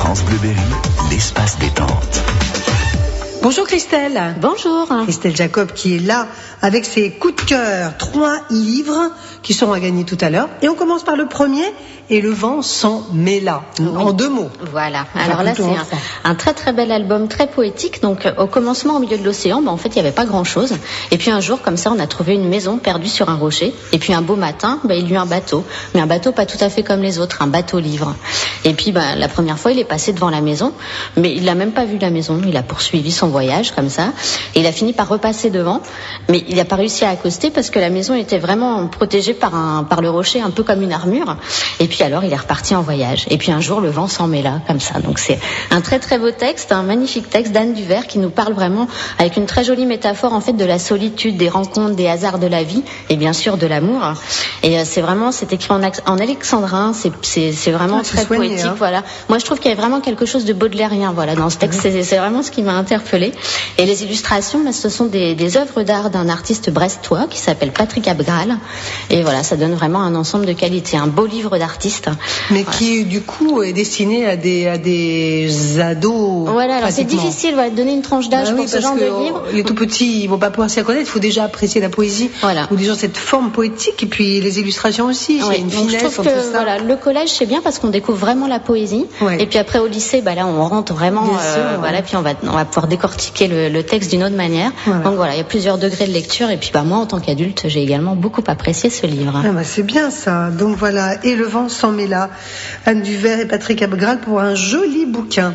France Bleu Berry, l'espace détente. Bonjour Christelle. Bonjour. Christelle Jacob qui est là avec ses coups de cœur. 3 livres qui seront à gagner tout à l'heure. Et on commence par le premier, Et le vent s'en mêla. En 2 mots. Voilà. Alors là, c'est un très très bel album, très poétique. Donc au commencement, au milieu de l'océan, en fait, il n'y avait pas grand-chose. Et puis un jour, comme ça, on a trouvé une maison perdue sur un rocher. Et puis un beau matin, il y eut un bateau. Mais un bateau pas tout à fait comme les autres, un bateau-livre. Et puis la première fois, il est passé devant la maison. Mais il n'a même pas vu la maison. Il a poursuivi son voyage comme ça. Et il a fini par repasser devant. Mais il n'a pas réussi à accoster parce que la maison était vraiment protégée par le rocher, un peu comme une armure. Et puis alors, il est reparti en voyage. Et puis un jour, le vent s'en mêla comme ça. Donc c'est un très très beau texte, un magnifique texte d'Anne Duvert qui nous parle vraiment avec une très jolie métaphore en fait de la solitude, des rencontres, des hasards de la vie et bien sûr de l'amour. Et c'est écrit en alexandrin. C'est vraiment très poétique. Hein. Voilà. Moi, je trouve qu'il y a vraiment quelque chose de baudelairien. Voilà, dans ce texte, c'est vraiment ce qui m'a interpellée. Et les illustrations, ce sont des œuvres d'art d'un artiste brestois qui s'appelle Patrick Abgral. Et voilà, ça donne vraiment un ensemble de qualité, un beau livre d'artiste. Mais qui, du coup, est destiné à des ados. Voilà, alors c'est difficile de donner une tranche d'âge pour ce genre de livre. Les tout petits, ils vont pas pouvoir s'y reconnaître. Il faut déjà apprécier la poésie. Voilà. Ou déjà cette forme poétique et puis les illustrations aussi. Ouais. Une donc finesse je trouve que voilà, le collège c'est bien parce qu'on découvre vraiment la poésie. Ouais. Et puis après au lycée, là on rentre vraiment. Voilà, puis on va pouvoir décortiquer le texte d'une autre manière. Voilà. Donc voilà, il y a plusieurs degrés de lecture. Et puis moi en tant qu'adulte, j'ai également beaucoup apprécié ce livre. C'est bien ça. Donc voilà, et le vent s'en mêla. Anne Duvert et Patrick Abgral pour un joli bouquin.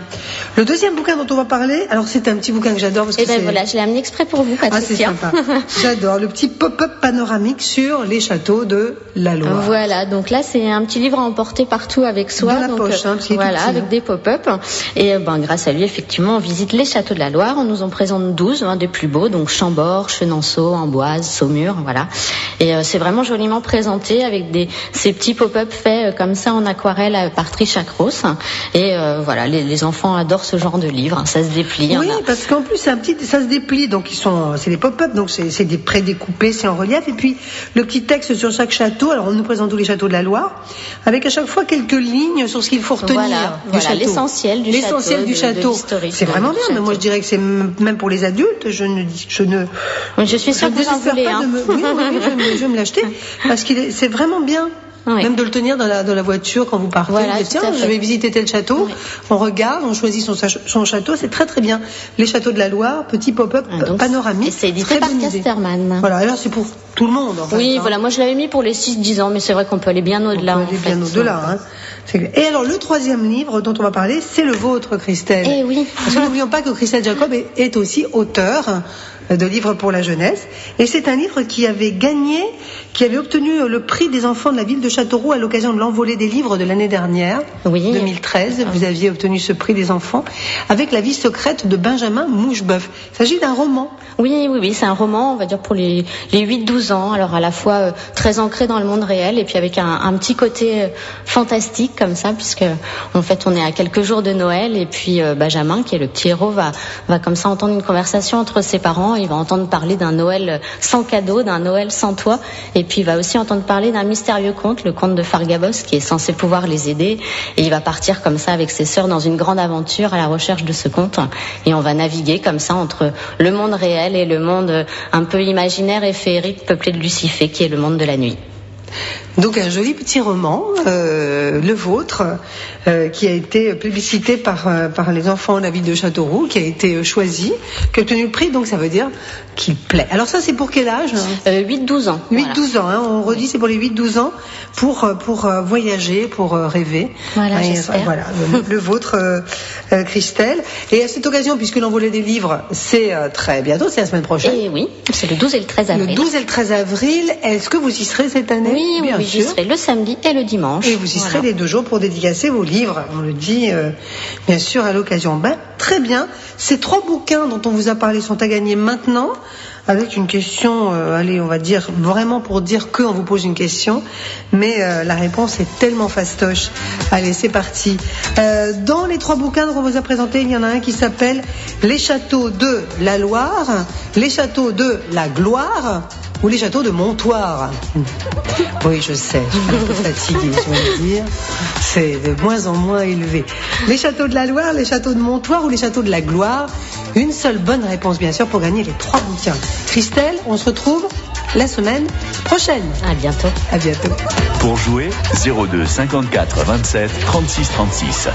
Le deuxième bouquin dont on va parler, alors c'est un petit bouquin que j'adore parce que voilà, je l'ai amené exprès pour vous, Patricia. Ah, c'est sympa. J'adore le petit pop-up panoramique sur les châteaux de la Loire. Voilà, donc là c'est un petit livre à emporter partout avec soi. De la poche, voilà, avec des pop-up. Et grâce à lui, effectivement, on visite les châteaux de la Loire. On nous en présente 12, des plus beaux, donc Chambord, Chenonceau, Amboise, Saumur, voilà. Et c'est vraiment joliment présenté avec ces petits pop-up faits comme ça en aquarelle par Trichacros. Et voilà, les enfants adorent ce genre de livre. Ça se déplie. Oui, parce qu'en plus ça se déplie. Donc c'est des pop-up, donc c'est des prédécoupés, c'est en relief. Et puis le petit texte sur chaque château. Alors on nous présente tous les châteaux de la Loire, avec à chaque fois quelques lignes sur ce qu'il faut retenir du château. L'essentiel du château. C'est vraiment bien. Mais moi je dirais que c'est même pour les adultes. Je suis sûre que vous en voulez. Oui, je vais me l'acheter parce que c'est vraiment bien. Oui. Même de le tenir dans la voiture quand vous partez. Voilà, tiens, je vais visiter tel château. Oui. On regarde, on choisit son château. C'est très très bien. Les châteaux de la Loire, petit pop-up panoramique. Et c'est édité par Casterman. Voilà, alors c'est pour tout le monde. En fait, oui, voilà. Moi je l'avais mis pour les 6-10 ans, mais c'est vrai qu'on peut aller bien au-delà. On peut aller bien au-delà. Et alors le troisième livre dont on va parler, c'est le vôtre, Christelle. Eh oui. Parce que n'oublions pas que Christelle Jacob est aussi auteure de livres pour la jeunesse. Et c'est un livre qui avait obtenu le prix des enfants de la ville de Châteauroux à l'occasion de l'envolée des livres de l'année dernière, 2013. Vous aviez obtenu ce prix des enfants avec La vie secrète de Benjamin Moucheboeuf. Il s'agit d'un roman. Oui, c'est un roman, on va dire pour les 8-12 ans. Alors à la fois très ancré dans le monde réel et puis avec un petit côté fantastique comme ça, puisque en fait on est à quelques jours de Noël et puis Benjamin, qui est le petit héros, va comme ça entendre une conversation entre ses parents. Il va entendre parler d'un Noël sans cadeau, d'un Noël sans toit. Et puis il va aussi entendre parler d'un mystérieux conte, le conte de Fargabos, qui est censé pouvoir les aider. Et il va partir comme ça avec ses sœurs dans une grande aventure à la recherche de ce conte. Et on va naviguer comme ça entre le monde réel et le monde un peu imaginaire et féerique peuplé de Lucifer, qui est le monde de la nuit. Donc un joli petit roman, le vôtre, qui a été publicité par les enfants de la ville de Châteauroux, qui a été choisi, qui a obtenu le prix, donc ça veut dire qu'il plaît. Alors ça c'est pour quel âge 8-12 ans. 8-12 ans, on redit c'est pour les 8-12 ans, pour voyager, pour rêver. Voilà, j'espère. Voilà, le vôtre, Christelle. Et à cette occasion, puisque l'envolée des livres, c'est très bientôt, c'est la semaine prochaine. Et oui, c'est le 12 et le 13 avril. Le 12 et le 13 avril, est-ce que vous y serez cette année? Oui, bien sûr. J'y serai le samedi et le dimanche. Et vous y serez les 2 jours pour dédicacer vos livres. On le dit, bien sûr, à l'occasion. Très bien. Ces 3 bouquins dont on vous a parlé sont à gagner maintenant, avec une question, on va dire, vraiment pour dire qu'on vous pose une question, mais la réponse est tellement fastoche. Allez, c'est parti. Dans les 3 bouquins qu'on vous a présentés, il y en a un qui s'appelle Les châteaux de la Loire, Les châteaux de la Gloire, ou les châteaux de Montoire? Oui, je sais, je suis un peu fatiguée, je vais le dire. C'est de moins en moins élevé. Les châteaux de la Loire, les châteaux de Montoire ou les châteaux de la Gloire? Une seule bonne réponse, bien sûr, pour gagner les 3 bouquins. Christelle, on se retrouve la semaine prochaine. À bientôt. À bientôt. Pour jouer, 02 54 27 36 36.